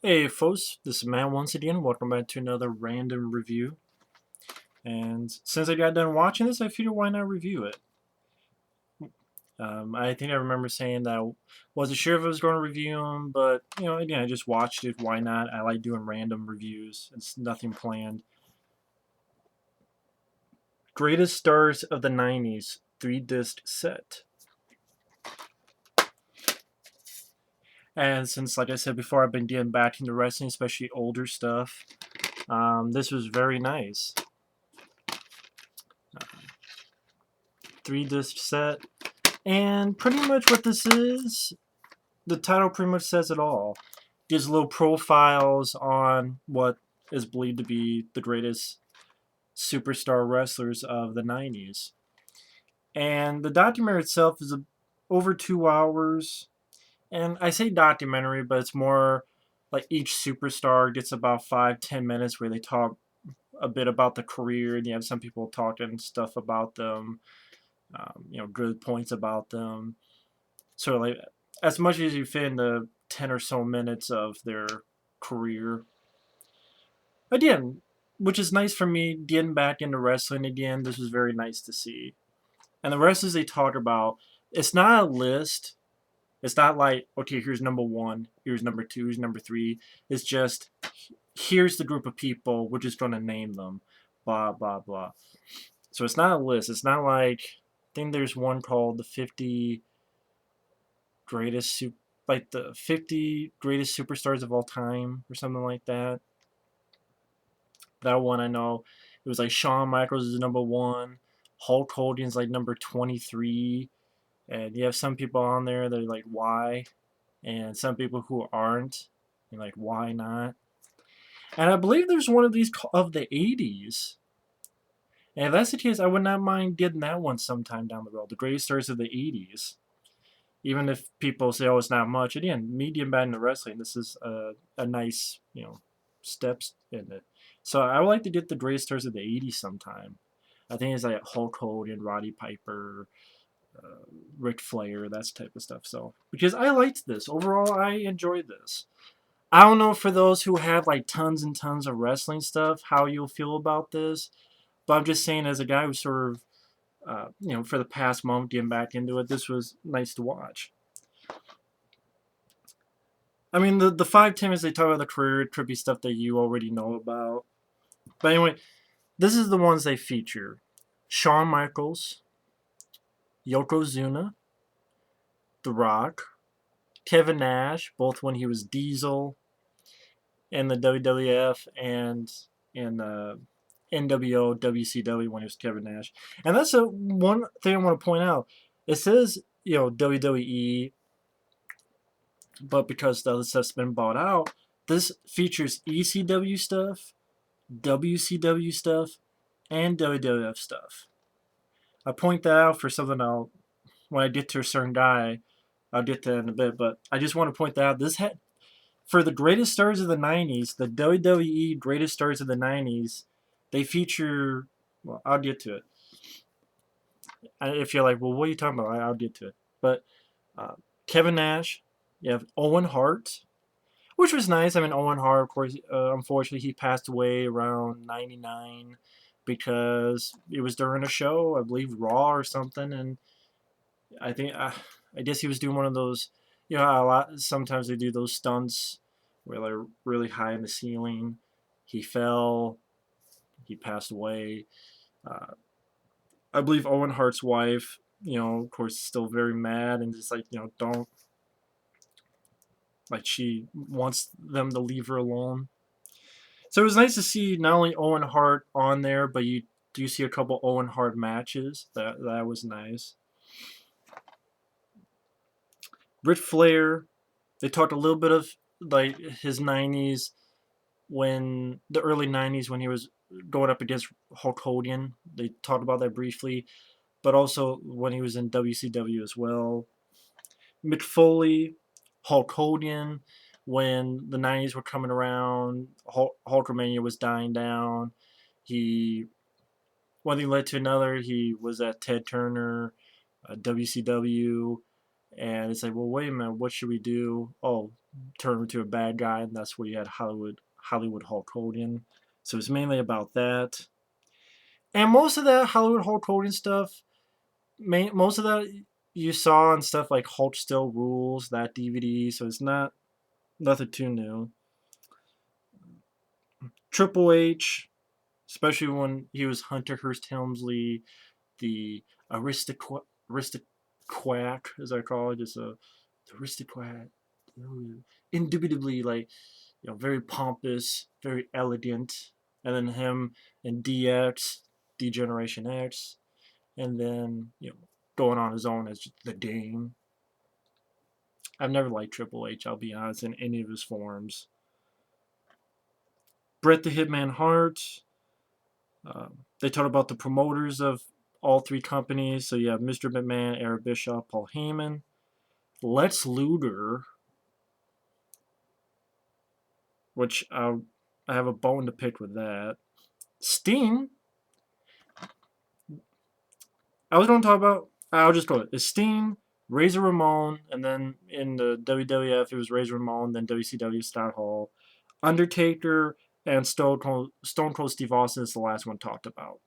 Hey folks, this is Matt once again. Welcome back to another random review. And since I got done watching this, I figured why not review it? I think I remember saying that I wasn't sure if I was going to review them, but again, I just watched it. Why not? I like doing random reviews. It's nothing planned. Greatest Stars of the '90s 3-disc set. And since, like I said before, I've been getting back into wrestling, especially older stuff. This was very nice. 3-disc set. And pretty much what this is, the title pretty much says it all. Gives little profiles on what is believed to be the greatest superstar wrestlers of the '90s. And the documentary itself is over 2 hours. And I say documentary, but it's more like each superstar gets about 5-10 minutes where they talk a bit about the career, and you have some people talking stuff about them, good points about them. So like as much as you fit into 10 or so minutes of their career. Again, which is nice for me getting back into wrestling again. This was very nice to see. And the wrestlers they talk about, it's not a list. It's not like, okay, here's number one, here's number two, here's number three. It's just, here's the group of people, we're just going to name them, blah, blah, blah. So it's not a list. It's not like, I think there's one called the 50 greatest like the 50 greatest superstars of all time or something like that. That one I know. It was like Shawn Michaels is number one. Hulk Hogan's like number 23. And you have some people on there that are like, why? And some people who aren't. And like, why not? And I believe there's one of these of the 80s. And if that's the case, I would not mind getting that one sometime down the road. The greatest stars of the 80s. Even if people say, oh, it's not much. Again, medium bad into wrestling, this is a nice, steps in it. So I would like to get the greatest stars of the 80s sometime. I think it's like Hulk Hogan, Roddy Piper, Ric Flair, that type of stuff. So because I liked this overall, I enjoyed this. I don't know for those who have like tons and tons of wrestling stuff how you'll feel about this, but I'm just saying as a guy who sort of for the past month getting back into it, this was nice to watch. I mean, the 5 10 minutes they talk about the career, it could be stuff that you already know about. But anyway, this is the ones they feature: Shawn Michaels, Yokozuna, The Rock, Kevin Nash, both when he was Diesel in the WWF and in NWO, WCW when he was Kevin Nash. And that's one thing I want to point out. It says, WWE, but because the other stuff's been bought out, this features ECW stuff, WCW stuff, and WWF stuff. I point that out for something when I get to a certain guy, I'll get to that in a bit, but I just want to point that out. This had, for the greatest stars of the '90s, the WWE greatest stars of the '90s, they feature. Well, I'll get to it. If you're like, well, what are you talking about? I'll get to it. But Kevin Nash, you have Owen Hart, which was nice. I mean, Owen Hart, of course, unfortunately, he passed away around '99 because it was during a show, I believe Raw or something, and I think I guess he was doing one of those. A lot sometimes they do those stunts where they're really high in the ceiling. He fell. He passed away. Uh, I believe Owen Hart's wife, of course, still very mad and just like, don't, like, she wants them to leave her alone. So it was nice to see not only Owen Hart on there, but you do see a couple Owen Hart matches. That was nice. Ric Flair, they talked a little bit of like his '90s the early '90s when he was going up against Hulk Hogan. They talked about that briefly, but also when he was in WCW as well. Mick Foley, Hulk Hogan, when the '90s were coming around, Hulkamania was dying down. He One thing led to another. He was at Ted Turner, WCW, And it's like, well, wait a minute, what should we do? Oh, turn him into a bad guy, and that's where you had Hollywood Hulk Hogan. So it's mainly about that. And most of that Hollywood Hulk Hogan stuff, most of that you saw on stuff like Hulk Still Rules, that DVD. So it's nothing too new. Triple H, especially when he was Hunter Hearst Helmsley, the aristocrat, as I call it, just a aristocrat, indubitably like very pompous, very elegant, and then him and DX, D-Generation X, and then going on his own as the Dane. I've never liked Triple H, I'll be honest, in any of his forms. Bret the Hitman Hart. They talk about the promoters of all three companies. So you have Mr. McMahon, Eric Bischoff, Paul Heyman, Lex Luger, which I have a bone to pick with that. Steen. I was going to talk about. I'll just go. It's Steen, Razor Ramon, and then in the WWF it was Razor Ramon, then WCW Scott Hall, Undertaker, and Stone Cold Steve Austin is the last one talked about.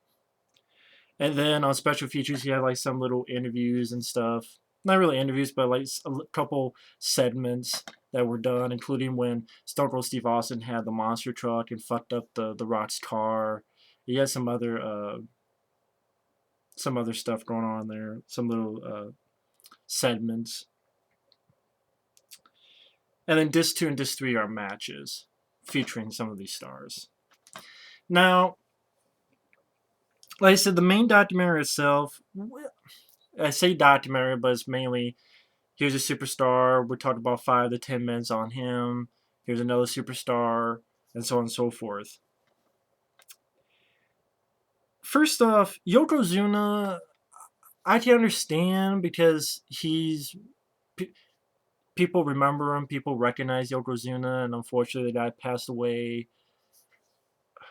And then on special features, he had like some little interviews and stuff. Not really interviews, but like a couple segments that were done, including when Stone Cold Steve Austin had the monster truck and fucked up the Rock's car. He had some other stuff going on there, some little segments. And then Disc 2 and Disc 3 are matches featuring some of these stars. Now, like I said, the main documentary itself, I say documentary, but it's mainly here's a superstar. We talked about 5 to 10 minutes on him. Here's another superstar, and so on and so forth. First off, Yokozuna, I can understand because people remember him, people recognize Yokozuna, and unfortunately the guy passed away.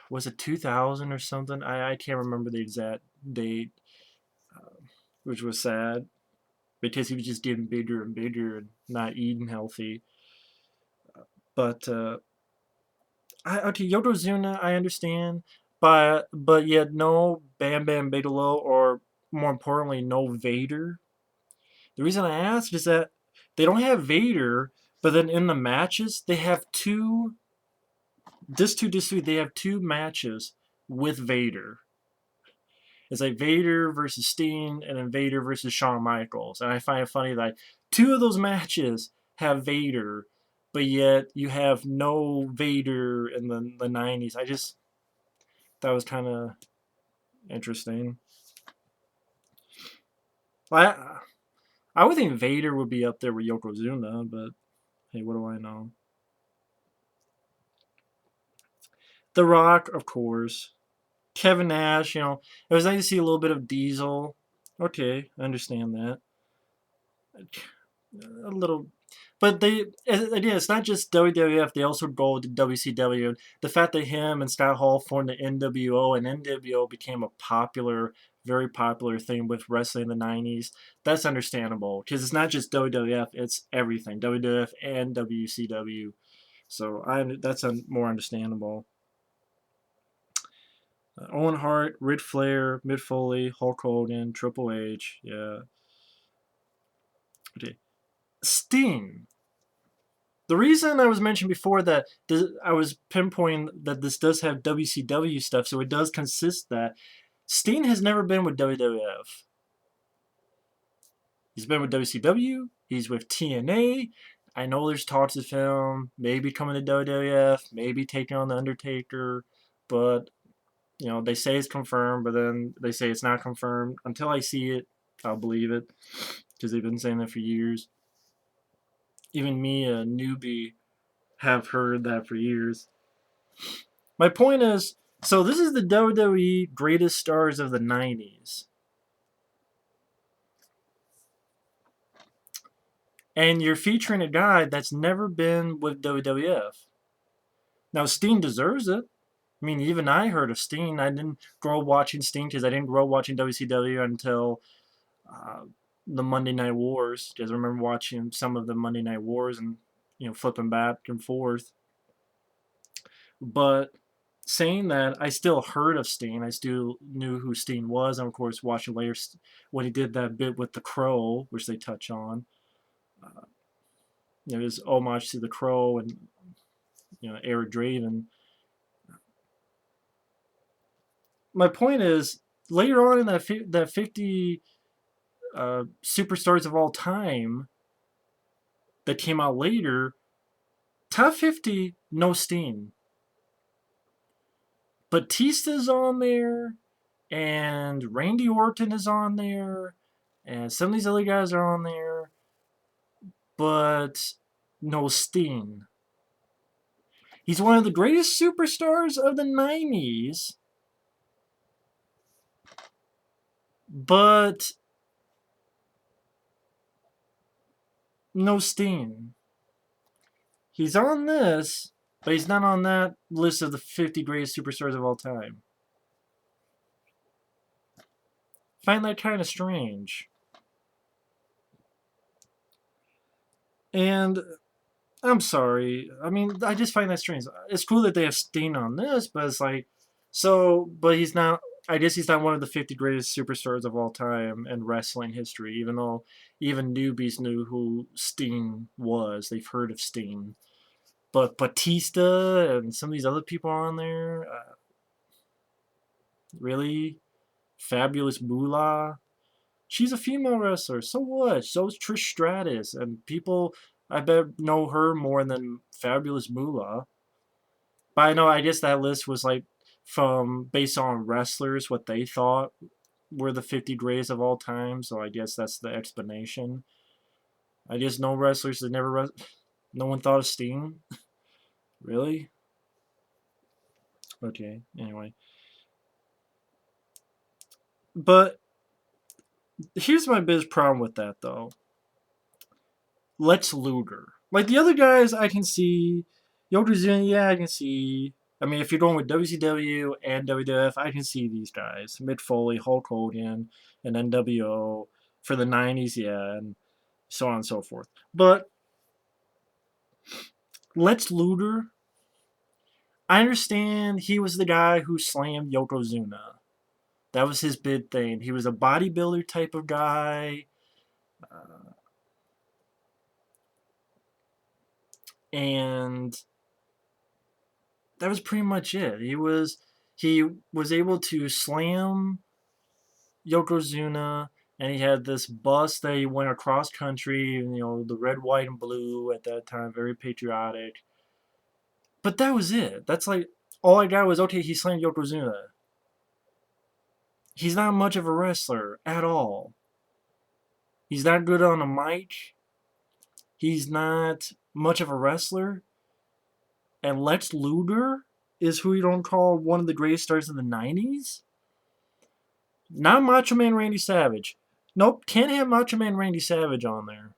Was it 2000 or something? I can't remember the exact date, which was sad because he was just getting bigger and bigger and not eating healthy. But okay, Yokozuna, I understand, but yet no Bam Bam Bigelow, or more importantly, no Vader. The reason I ask is that they don't have Vader, but then in the matches they have this 3, they have 2 matches with Vader. It's like Vader versus Steen, and then Vader versus Shawn Michaels. And I find it funny that 2 of those matches have Vader, but yet you have no Vader in the 90s. That was kind of interesting. I would think Vader would be up there with Yokozuna, but hey, what do I know? The Rock, of course. Kevin Nash, it was nice to see a little bit of Diesel. Okay, I understand that. A little, but it's not just WWF. They also go to WCW. The fact that him and Scott Hall formed the NWO, and NWO became a very popular thing with wrestling in the 90s, that's understandable because it's not just WWF, it's everything, WWF and WCW. So that's more understandable. Owen Hart, Ric Flair, Mick Foley, Hulk Hogan, Triple H, yeah. Okay. Sting. The reason I was mentioning before that I was pinpointing that this does have WCW stuff, so it does consist that Sting has never been with WWF. He's been with WCW. He's with TNA. I know there's talks of him maybe coming to WWF, maybe taking on the Undertaker, but they say it's confirmed, but then they say it's not confirmed. Until I see it, I'll believe it because they've been saying that for years. Even me, a newbie, have heard that for years. My point is, so this is the WWE greatest stars of the 90s. And you're featuring a guy that's never been with WWF. Now, Steen deserves it. I mean, even I heard of Steen. I didn't grow up watching Steen because I didn't grow up watching WCW until the Monday Night Wars. Because I remember watching some of the Monday Night Wars and flipping back and forth. But saying that, I still heard of Steen. I still knew who Steen was, and of course, watching later when he did that bit with the Crow, which they touch on. His homage to the Crow and Eric Draven. My point is, later on in that 50 superstars of all time that came out later, top 50, no Steen. Batista's on there, and Randy Orton is on there, and some of these other guys are on there, but no Steen. He's one of the greatest superstars of the 90s, but no Steen. He's on this, but he's not on that list of the 50 greatest superstars of all time. Find that kind of strange. And I'm sorry. I mean, I just find that strange. It's cool that they have Steen on this, but it's like, but he's not. I guess he's not one of the 50 greatest superstars of all time in wrestling history, even though even newbies knew who Steen was. They've heard of Steen. But Batista and some of these other people on there, really? Fabulous Moolah? She's a female wrestler. So what? So is Trish Stratus. And people, I bet, know her more than Fabulous Moolah. But I guess that list was like based on wrestlers, what they thought were the 50 greatest of all time. So I guess that's the explanation. I guess no wrestlers that never no one thought of Steen. Really? Okay, anyway. But here's my biggest problem with that, though. Lex Luger. Like, the other guys I can see. Yokozuna, yeah, I can see. I mean, if you're going with WCW and WWF, I can see these guys. Mick Foley, Hulk Hogan, and NWO. For the 90s, yeah, and so on and so forth. But Lex Luger, I understand he was the guy who slammed Yokozuna. That was his big thing. He was a bodybuilder type of guy. And that was pretty much it. He was able to slam Yokozuna, and he had this bus that he went across country, the red, white, and blue at that time, very patriotic. But that was it. That's like, all I got was, okay, he slammed Yokozuna. He's not much of a wrestler at all. He's not good on a mic. He's not much of a wrestler. And Lex Luger is who you don't call one of the greatest stars of the 90s? Not Macho Man Randy Savage. Nope, can't have Macho Man Randy Savage on there.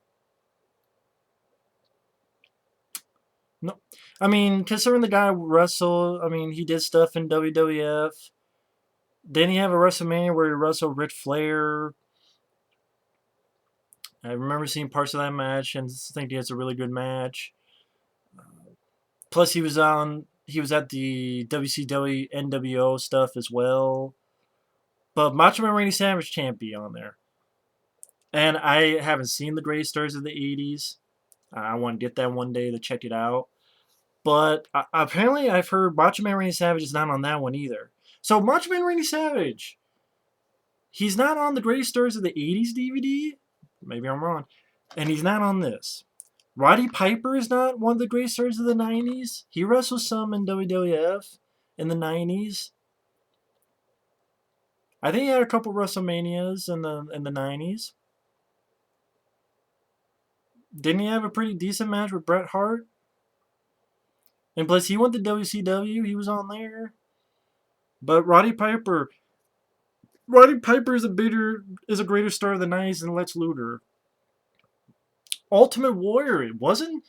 No, I mean, considering the guy wrestled, I mean, he did stuff in WWF. Didn't he have a WrestleMania where he wrestled Ric Flair? I remember seeing parts of that match and thinking it's a really good match. Plus, he was at the WCW NWO stuff as well. But Macho Man Randy Savage can't be on there. And I haven't seen the Greatest Stars of the 80s. I want to get that one day to check it out. But apparently I've heard Macho Man Randy Savage is not on that one either. So Macho Man Randy Savage, he's not on the Greatest Stars of the 80s DVD. Maybe I'm wrong. And he's not on this. Roddy Piper is not one of the Greatest Stars of the 90s. He wrestled some in WWF in the 90s. I think he had a couple WrestleManias in the 90s. Didn't he have a pretty decent match with Bret Hart? And plus, he went to WCW. He was on there. But Roddy Piper is a greater star of the 90s than Lex Luger. Ultimate Warrior, it wasn't.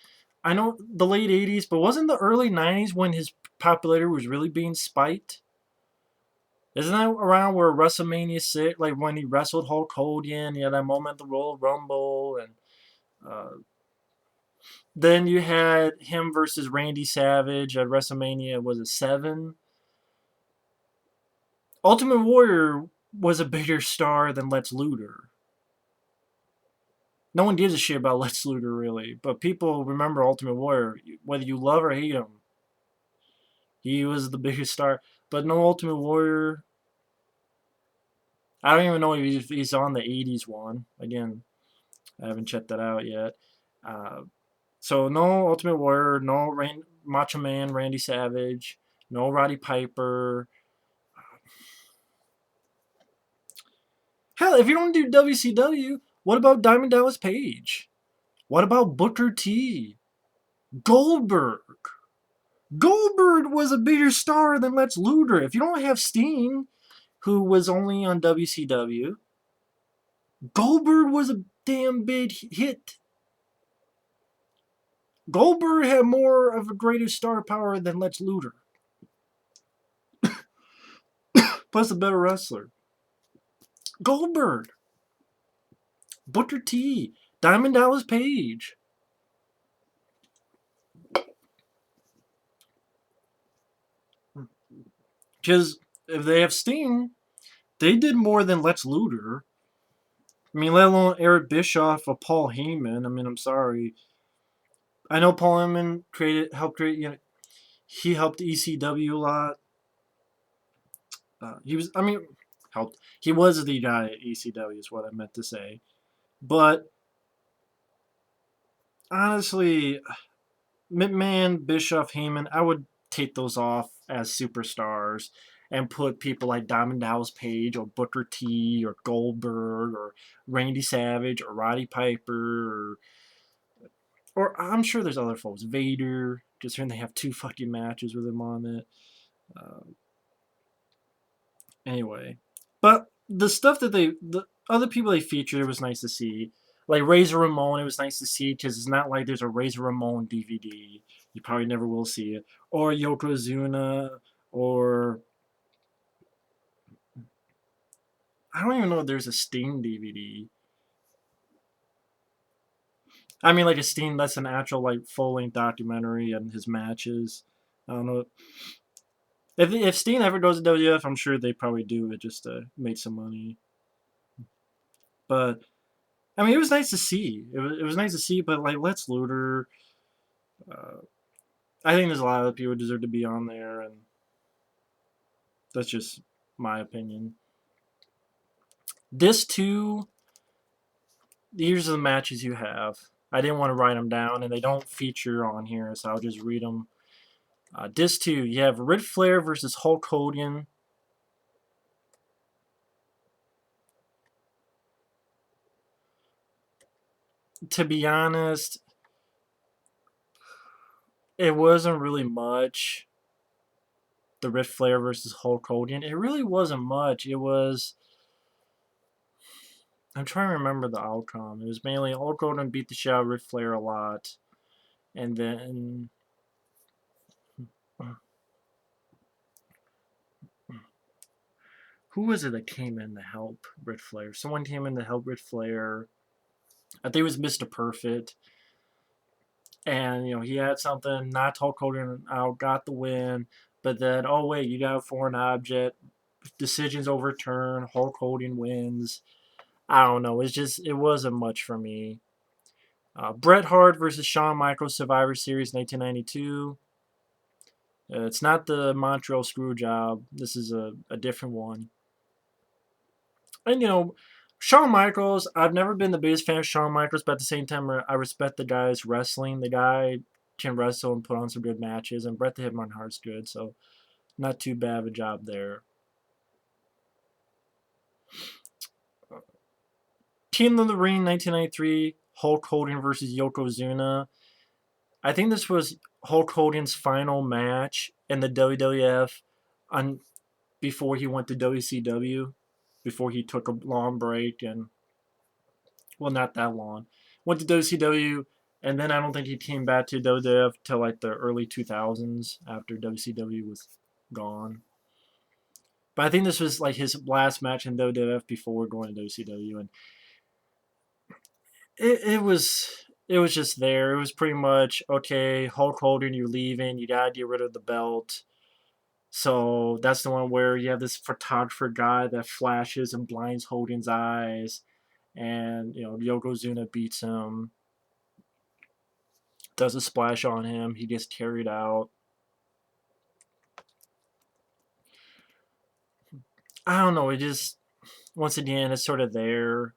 I know the late 80s, but wasn't the early 90s when his popularity was really being spiked? Isn't that around where WrestleMania 6, like when he wrestled Hulk Hogan, he had that moment at the Royal Rumble, and uh, then you had him versus Randy Savage at WrestleMania, was it 7? Ultimate Warrior was a bigger star than Lex Luger. No one gives a shit about Lex Luger, really, but people remember Ultimate Warrior. Whether you love or hate him, he was the biggest star. But no Ultimate Warrior. I don't even know if he's on the 80s one. Again, I haven't checked that out yet. Uh, so no Ultimate Warrior, no Macho Man Randy Savage, no Roddy Piper. Hell, if you don't do WCW, what about Diamond Dallas Page? What about Booker T? Goldberg? Goldberg was a bigger star than Lex Luger. If you don't have Steen, who was only on WCW, Goldberg was a damn big hit. Goldberg had more of a greater star power than Lex Luger. Plus a better wrestler. Goldberg, Booker T, Diamond Dallas Page. Because if they have Sting, they did more than Lex Luger. I mean, let alone Eric Bischoff or Paul Heyman. I mean, I'm sorry. I know Paul Heyman helped create. He helped ECW a lot. He was, I mean, helped. He was the guy at ECW, is what I meant to say. But honestly, McMahon, Bischoff, Heyman, I would take those off as superstars and put people like Diamond Dallas Page or Booker T or Goldberg or Randy Savage or Roddy Piper or I'm sure there's other folks. Vader, just when they have 2 fucking matches with him on it. Uh, anyway, but the stuff that the other people they featured, it was nice to see. Like Razor Ramon, it was nice to see because it's not like there's a Razor Ramon DVD. You probably never will see it. Or Yokozuna, or I don't even know if there's a Sting DVD. I mean, like a Sting that's an actual like full length documentary and his matches. I don't know. If Steen ever goes to WWF, I'm sure they probably do it just to make some money. But I mean, it was nice to see. It was nice to see. But like Lex Luger, uh, I think there's a lot of people who deserve to be on there, and that's just my opinion. This too. Here's the matches you have. I didn't want to write them down, and they don't feature on here, so I'll just read them. This too. You have Ric Flair versus Hulk Hogan. To be honest, it wasn't really much. The Ric Flair versus Hulk Hogan. It really wasn't much. It was. I'm trying to remember the outcome. It was mainly Hulk Hogan beat the shit out of Ric Flair a lot, and then who was it that came in to help Ric Flair? Someone came in to help Ric Flair. I think it was Mr. Perfect, and he had something. Not Hulk Hogan out, got the win, but then oh wait, you got a foreign object. Decisions overturned. Hulk Hogan wins. I don't know. It wasn't much for me. Bret Hart versus Shawn Michaels Survivor Series 1992. It's not the Montreal Screwjob. This is a different one. And Shawn Michaels. I've never been the biggest fan of Shawn Michaels, but at the same time, I respect the guy's wrestling. The guy can wrestle and put on some good matches, and Bret the Hitman Hart's good, so not too bad of a job there. King of the Ring 1993. Hulk Hogan versus Yokozuna. I think this was Hulk Hogan's final match in the WWF on before he went to WCW, before he took a long break and well, not that long. Went to WCW, and then I don't think he came back to WWF till like the early 2000s after WCW was gone. But I think this was like his last match in WWF before going to WCW, and it was just there. It was pretty much okay. Hulk Hogan, you're leaving. You gotta get rid of the belt. So that's the one where you have this photographer guy that flashes and blinds Hogan's eyes, and Yokozuna beats him, does a splash on him. He gets carried out. I don't know. It just once again it's sort of there.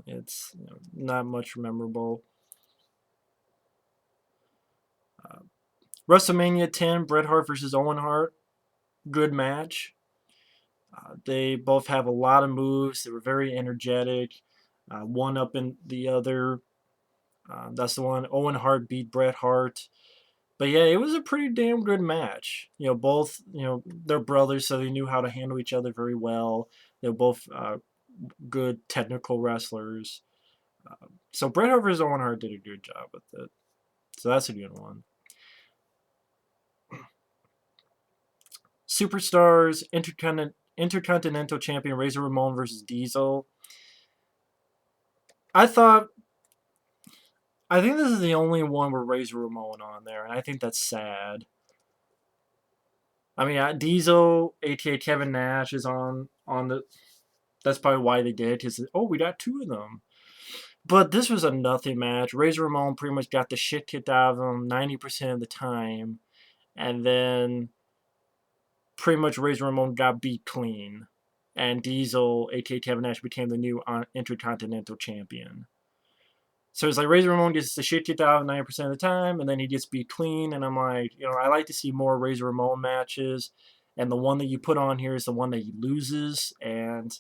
It's not much memorable. Uh, WrestleMania 10, Bret Hart versus Owen Hart. Good match. They both have a lot of moves. They were very energetic. One up in the other. That's the one. Owen Hart beat Bret Hart. But yeah, it was a pretty damn good match. Both, they're brothers, so they knew how to handle each other very well. They're both good technical wrestlers. So Bret Hart versus Owen Hart did a good job with it. So that's a good one. Superstars, Intercontinental Champion Razor Ramon versus Diesel. I think this is the only one with Razor Ramon on there, and I think that's sad. I mean, Diesel, aka Kevin Nash, is on the. That's probably why they did, because we got two of them. But this was a nothing match. Razor Ramon pretty much got the shit kicked out of him 90% of the time, and then pretty much Razor Ramon got beat clean, and Diesel, aka Kevin Nash, became the new Intercontinental Champion. So it's like Razor Ramon gets the shit kicked out of 90% of the time, and then he gets beat clean. And I'm like, I like to see more Razor Ramon matches. And the one that you put on here is the one that he loses, and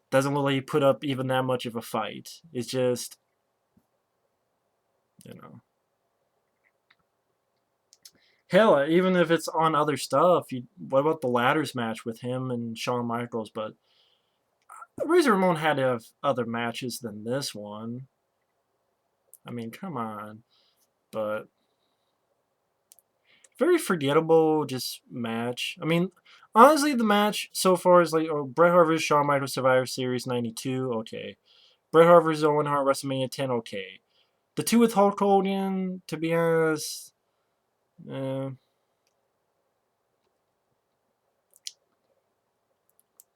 doesn't look like he put up even that much of a fight. It's just, hell, even if it's on other stuff, what about the ladders match with him and Shawn Michaels? But Razor Ramon had to have other matches than this one. I mean, come on. But very forgettable just match. I mean, honestly, the match so far is like Bret Hart vs. Shawn Michaels Survivor Series 92, okay. Bret Hart vs. Owen Hart WrestleMania 10, okay. The two with Hulk Hogan, to be honest,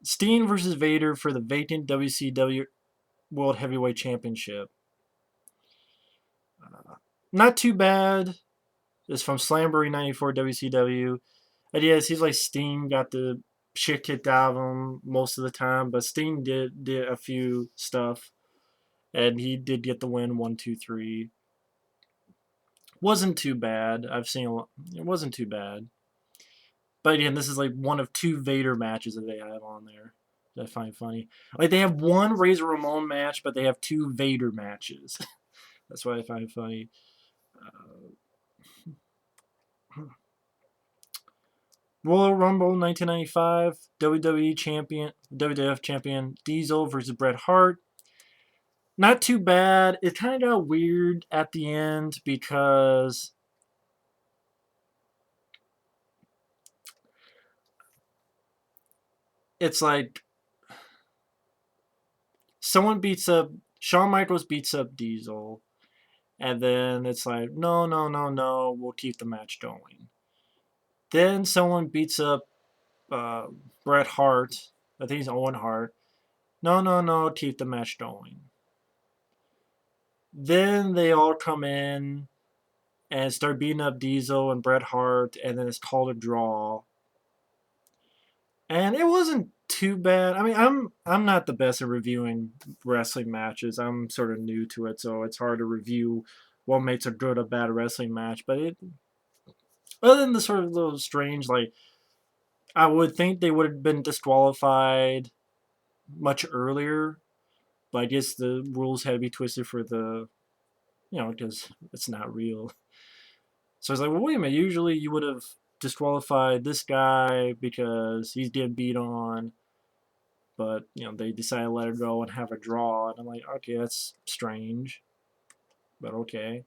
Steen versus Vader for the vacant WCW World Heavyweight Championship. Not too bad. It's from Slamboree 94 WCW. And yeah, it seems like Steen got the shit kicked out of him most of the time, but Steen did a few stuff, and he did get the win 1-2-3. Wasn't too bad. I've seen a lot. It wasn't too bad. But again, this is like one of two Vader matches that they have on there that I find funny. Like they have one Razor Ramon match, but they have two Vader matches. That's what I find funny. Royal Rumble 1995, WWE champion, WWF champion Diesel versus Bret Hart. Not too bad. It kind of got weird at the end because it's like Shawn Michaels beats up Diesel, and then it's like, no, no, no, no, we'll keep the match going. Then someone beats up uh, Bret Hart. I think it's Owen Hart. No, no, no, keep the match going. Then they all come in and start beating up Diesel and Bret Hart, and then it's called a draw. And it wasn't too bad. I mean, I'm not the best at reviewing wrestling matches. I'm sort of new to it, so it's hard to review what makes a good or bad wrestling match. But other than the sort of little strange, like I would think they would have been disqualified much earlier, but I guess the rules had to be twisted for because it's not real. So it's like, well, wait a minute. Usually you would have disqualified this guy because he's getting beat on, but they decided to let it go and have a draw, and I'm like, okay, that's strange, but okay.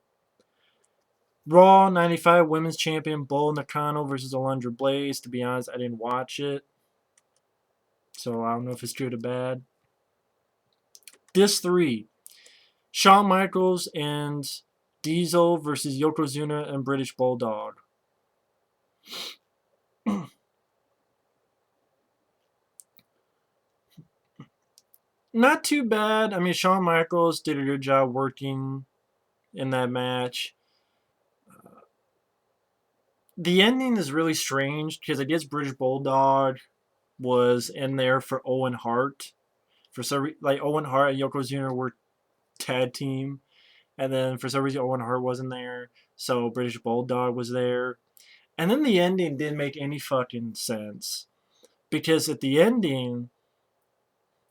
Raw 95 Women's Champion Bull Nakano versus Alundra Blaze. To be honest, I didn't watch it. So I don't know if it's good or bad. This 3. Shawn Michaels and Diesel versus Yokozuna and British Bulldog. Not too bad. I mean, Shawn Michaels did a good job working in that match. The ending is really strange because I guess British Bulldog was in there for Owen Hart. For some like Owen Hart and Yokozuna were tag team, and then for some reason Owen Hart wasn't there, so British Bulldog was there. And then the ending didn't make any fucking sense because at the ending,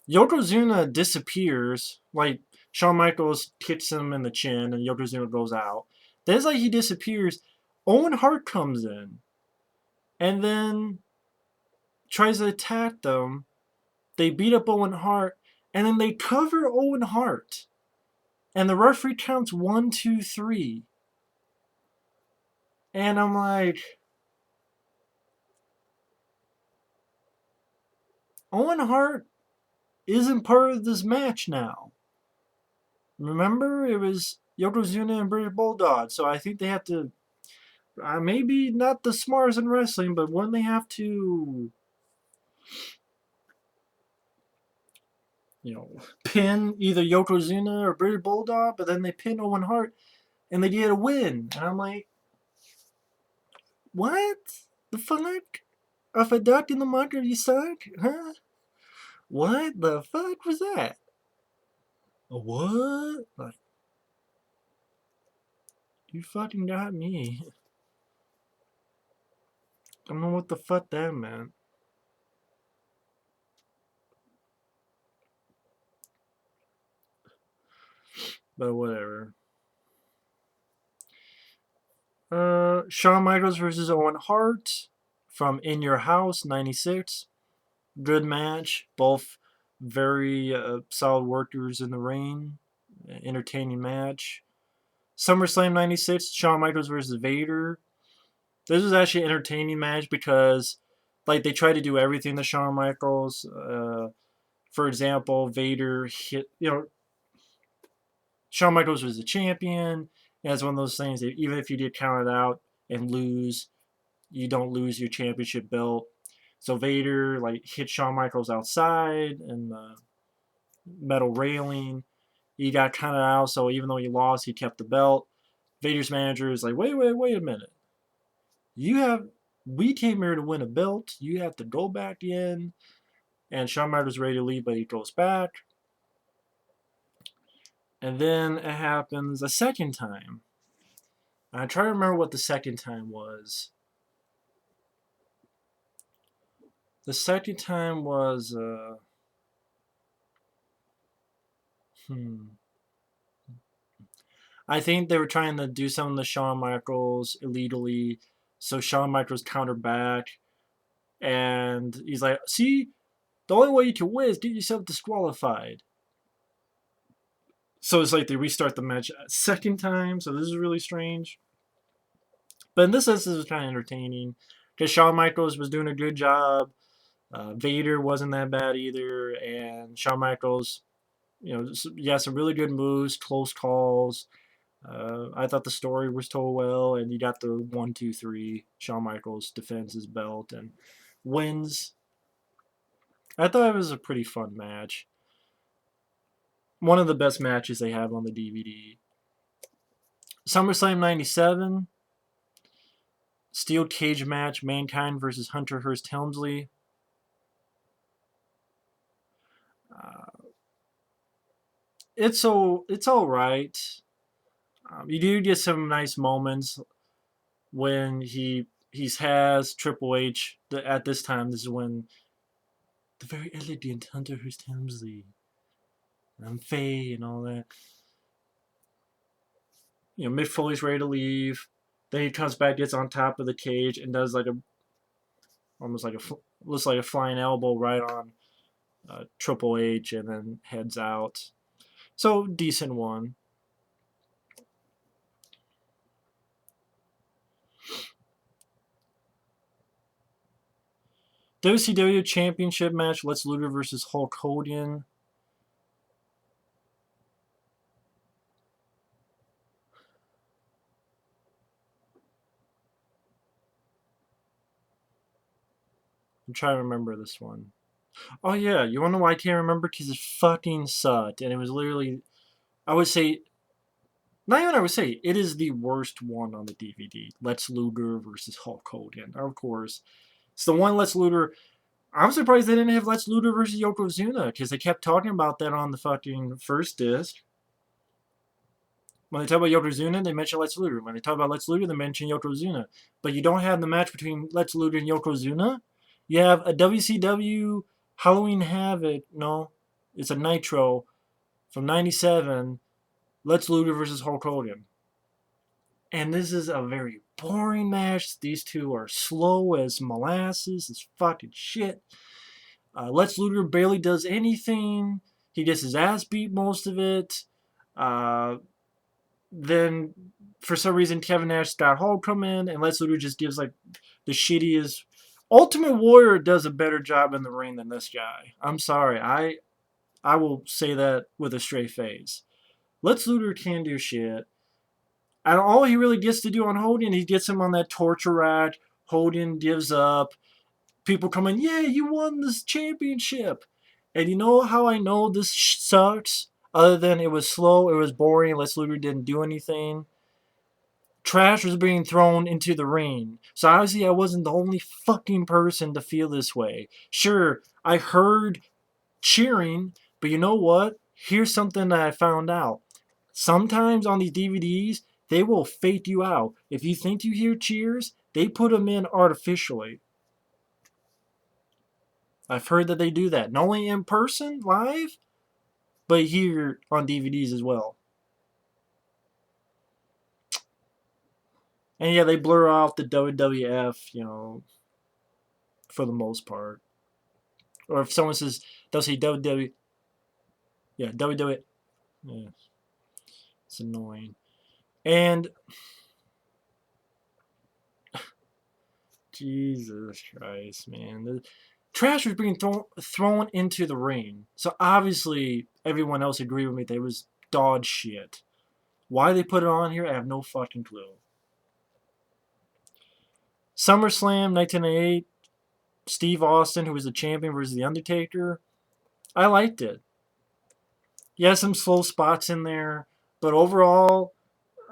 Yokozuna disappears. Like Shawn Michaels kicks him in the chin, and Yokozuna goes out. Then it's like he disappears. Owen Hart comes in, and then tries to attack them. They beat up Owen Hart, and then they cover Owen Hart. And the referee counts 1, 2, 3. And I'm like, Owen Hart isn't part of this match now. Remember, it was Yokozuna and British Bulldog, so I think they have to. Maybe not the smartest in wrestling, but when they have to, pin either Yokozuna or British Bulldog, but then they pin Owen Hart and they get a win. And I'm like, what the fuck? Of a duck in the mud you suck? Huh? What the fuck was that? A what? Like, you fucking got me. I don't know what the fuck that meant. But whatever. Shawn Michaels versus Owen Hart from In Your House, 96. Good match. Both very solid workers in the ring. Entertaining match. SummerSlam 96, Shawn Michaels versus Vader. This was actually an entertaining match because they tried to do everything to Shawn Michaels. For example, Vader hit, Shawn Michaels was the champion. And it's one of those things that even if you did count it out and lose, you don't lose your championship belt. So Vader hit Shawn Michaels outside and the metal railing. He got counted out, so even though he lost, he kept the belt. Vader's manager is like, wait a minute. We came here to win a belt. You have to go back in. And Shawn Michaels ready to leave, but he goes back. And then it happens a second time. I try to remember what the second time was. The second time was, I think they were trying to do something to Shawn Michaels illegally, so Shawn Michaels countered back, and he's like, see, the only way you can win is get yourself disqualified. So it's like they restart the match a second time, so this is really strange. But in this instance, it was kind of entertaining, because Shawn Michaels was doing a good job. Vader wasn't that bad either, and Shawn Michaels, some really good moves, close calls. I thought the story was told well, and you got the 1, 2, 3. Shawn Michaels defends his belt and wins. I thought it was a pretty fun match. One of the best matches they have on the DVD. SummerSlam 97. Steel cage match, Mankind versus Hunter Hearst Helmsley. It's all right. You do get some nice moments when he has Triple H. At this time, this is when the very elegant Hunter Hearst Helmsley and Faye and all that. Mick Foley's ready to leave. Then he comes back, gets on top of the cage, and does looks like a flying elbow right on Triple H, and then heads out. So decent one. WCW Championship match, Lex Luger versus Hulk Hogan. I'm trying to remember this one. Oh yeah, you wanna know why I can't remember? Because it fucking sucked, and it was literally, I would say, not even I would say, it is the worst one on the DVD. Lex Luger versus Hulk Hogan. Of course, it's the one Lex Luger. I'm surprised they didn't have Lex Luger versus Yokozuna, because they kept talking about that on the fucking first disc. When they talk about Yokozuna, they mention Lex Luger. When they talk about Lex Luger, they mention Yokozuna. But you don't have the match between Lex Luger and Yokozuna. You have a WCW Halloween Havoc. No, it's a Nitro from '97. Lex Luger versus Hulk Hogan. And this is a very boring match. These two are slow as molasses. It's fucking shit. Lex Luger barely does anything. He gets his ass beat most of it. Then, for some reason, Kevin Nash, Scott Hall come in, and Lex Luger just gives like the shittiest. Ultimate Warrior does a better job in the ring than this guy. I'm sorry. I will say that with a straight face. Lex Luger can't do shit. And all he really gets to do on Hogan, he gets him on that torture rack. Hogan gives up. People come in, yeah, you won this championship. And you know how I know this sucks? Other than it was slow, it was boring, Lex Luger didn't do anything. Trash was being thrown into the ring. So obviously I wasn't the only fucking person to feel this way. Sure, I heard cheering, but you know what? Here's something that I found out. Sometimes on these DVDs, they will fake you out. If you think you hear cheers, they put them in artificially. I've heard that they do that. Not only in person, live, but here on DVDs as well. And yeah, they blur off the WWF, for the most part. Or if someone says, they'll say WW. Yeah, WW. Yeah, it's annoying. And Jesus Christ, man. The trash was being thrown into the ring. So obviously, everyone else agreed with me that it was dog shit. Why they put it on here, I have no fucking clue. SummerSlam 1998, Steve Austin, who was the champion, versus The Undertaker. I liked it. Yeah, some slow spots in there, but overall,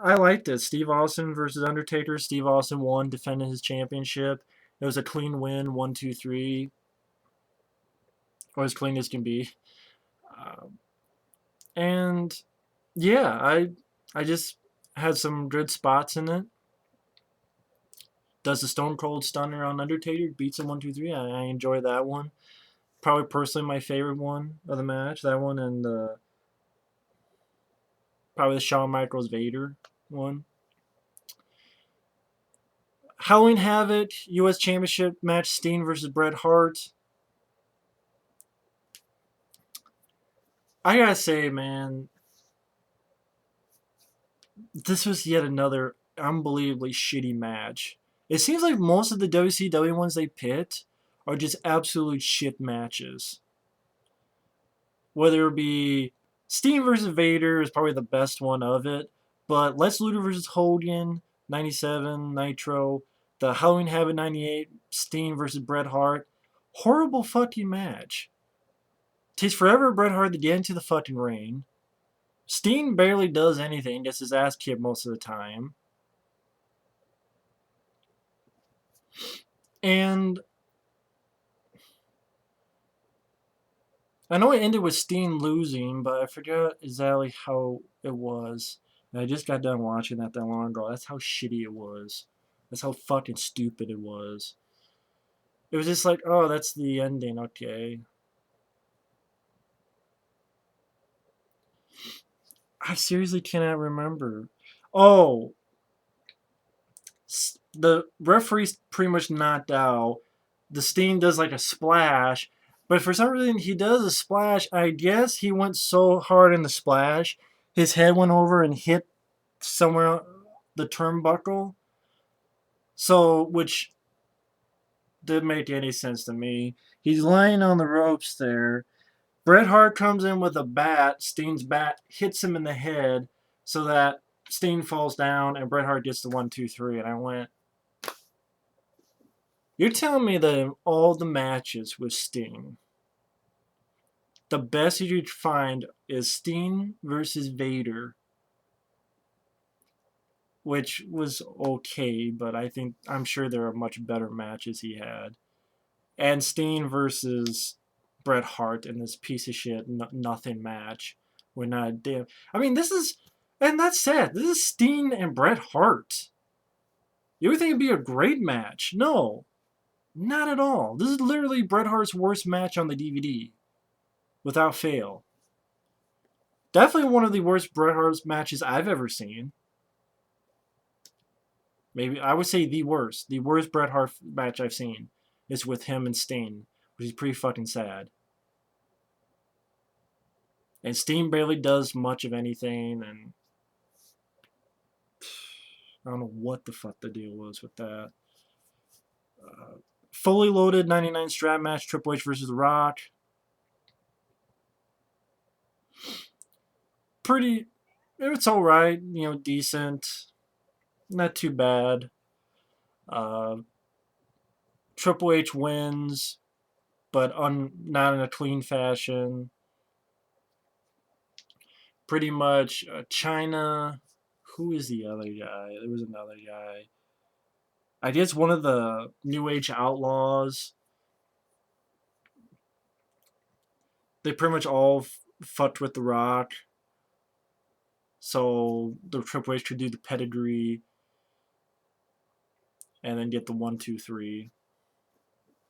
I liked it. Steve Austin versus Undertaker. Steve Austin won, defending his championship. It was a clean win, 1-2-3, or as clean as can be. And yeah, I just had some good spots in it. Does the Stone Cold Stunner on Undertaker, beats him 1-2-3. I enjoy that one. Probably personally my favorite one of the match. That one and probably the Shawn Michaels Vader one. Halloween Havoc U.S. Championship match, Steen versus Bret Hart. I gotta say, man, this was yet another unbelievably shitty match. It seems like most of the WCW ones they pit are just absolute shit matches. Whether it be Steen versus Vader is probably the best one of it, but Lex Luger versus Hogan, 97, Nitro, the Halloween Havoc 98, Steen versus Bret Hart, horrible fucking match. Takes forever for Bret Hart to get into the fucking ring. Steen barely does anything, gets his ass kicked most of the time. And I know it ended with Steen losing, but I forgot exactly how it was. And I just got done watching that long ago. That's how shitty it was. That's how fucking stupid it was. It was just like, oh, that's the ending, okay. I seriously cannot remember. Oh, the referee's pretty much knocked out. The Steen does like a splash, but for some reason he does a splash. I guess he went so hard in the splash, his head went over and hit somewhere the turnbuckle. So, which didn't make any sense to me. He's lying on the ropes there. Bret Hart comes in with a bat. Steen's bat hits him in the head so that Steen falls down and Bret Hart gets the 1, 2, 3. And I went, you're telling me that in all the matches with Steen, the best you could find is Steen versus Vader, which was okay, but I'm sure there are much better matches he had. And Steen versus Bret Hart in this piece of shit nothing match. We're not damn. I mean, and that's sad. This is Steen and Bret Hart. You would think it'd be a great match? No, not at all. This is literally Bret Hart's worst match on the DVD, without fail. Definitely one of the worst Bret Hart's matches I've ever seen. Maybe I would say the worst. The worst Bret Hart match I've seen is with him and Steen, which is pretty fucking sad. And Steen barely does much of anything, and I don't know what the fuck the deal was with that. Fully loaded 99 strap match, Triple H versus The Rock. It's alright, decent. Not too bad. Triple H wins, but not in a clean fashion. Pretty much China. Who is the other guy? There was another guy. I guess one of the New Age Outlaws. They pretty much all fucked with The Rock. So the Triple H could do the pedigree. And then get the 1, 2, 3.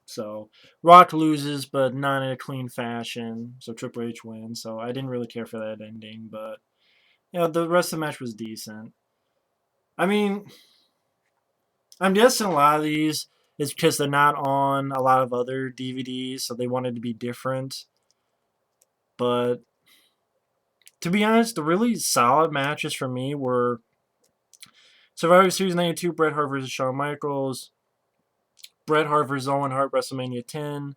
So Rock loses, but not in a clean fashion. So Triple H wins. So I didn't really care for that ending, but the rest of the match was decent. I mean, I'm guessing a lot of these is because they're not on a lot of other DVDs, so they wanted to be different. But to be honest, the really solid matches for me were Survivor Series 92, Bret Hart versus Shawn Michaels. Bret Hart versus Owen Hart, WrestleMania 10.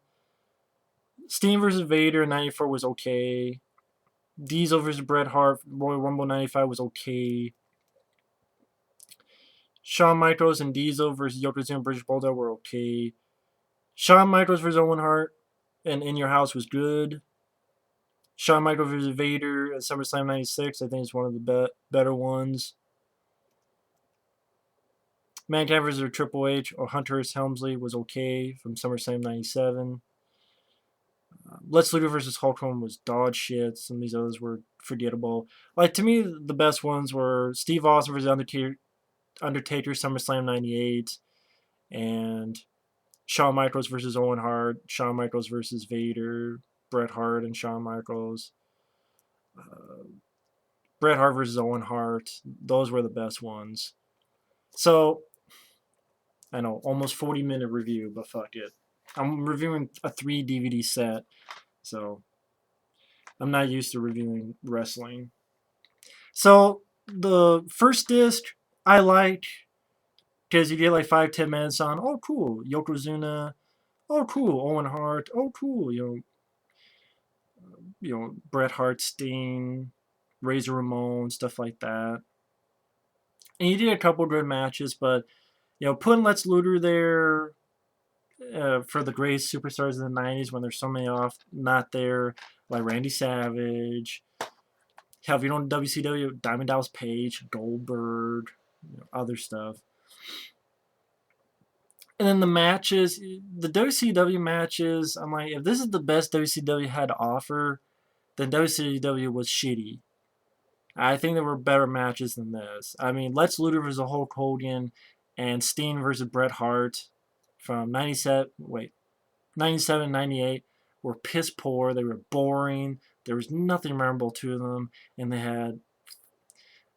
Steen versus Vader, 94 was okay. Diesel versus Bret Hart, Royal Rumble 95 was okay. Shawn Michaels and Diesel versus Yokozuna and British Bulldog were okay. Shawn Michaels versus Owen Hart and In Your House was good. Shawn Michaels versus Vader at SummerSlam 96, I think is one of the better ones. Mankind versus Triple H or Hunter S. Helmsley was okay from SummerSlam 97. Lex Luger versus Hulk Hogan was dog shit. Some of these others were forgettable. To me, the best ones were Steve Austin versus Undertaker SummerSlam 98. And Shawn Michaels versus Owen Hart. Shawn Michaels versus Vader. Bret Hart and Shawn Michaels. Bret Hart versus Owen Hart. Those were the best ones. So, I know, almost 40-minute review, but fuck it. I'm reviewing a 3 DVD set, so I'm not used to reviewing wrestling. So, the first disc I liked because you get 5-10 minutes on, oh cool, Yokozuna, oh cool, Owen Hart, oh cool, Bret Hart, Steen, Razor Ramon, stuff like that. And you did a couple good matches, but putting Lex Luger there for the greatest superstars in the 90s when there's so many not there, like Randy Savage. Hell, if you don't WCW, Diamond Dallas Page, Goldberg, other stuff. And then the matches, the WCW matches, I'm like, if this is the best WCW had to offer, then WCW was shitty. I think there were better matches than this. I mean, Lex Luger versus Hulk Hogan and Steen versus Bret Hart from 97, 98 were piss poor. They were boring. There was nothing memorable to them. And they had...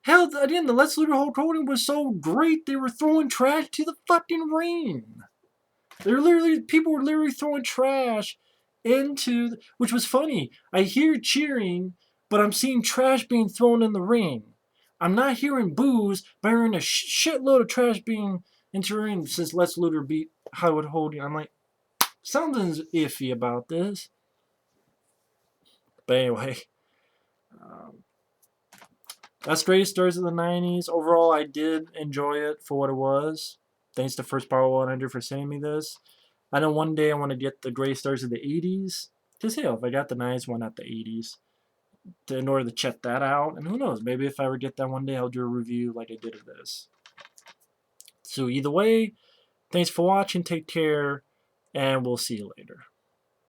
Hell, again, the Lex Luger Hulk Hogan was so great, they were throwing trash to the fucking ring. People were literally throwing trash into... Which was funny. I hear cheering, but I'm seeing trash being thrown in the ring. I'm not hearing boos, but I'm hearing a shitload of trash being into the ring since Lex Luger beat Hollywood Hogan. I'm like, something's iffy about this. But anyway, um, that's Greatest Stories of the 90s. Overall, I did enjoy it for what it was. Thanks to First Power 100 for sending me this. I know one day I want to get the Greatest Stories of the 80s. Because, hell, if I got the 90s, why not the 80s? In order to check that out. And who knows, maybe if I ever get that one day, I'll do a review like I did of this. So either way, thanks for watching, take care, and we'll see you later.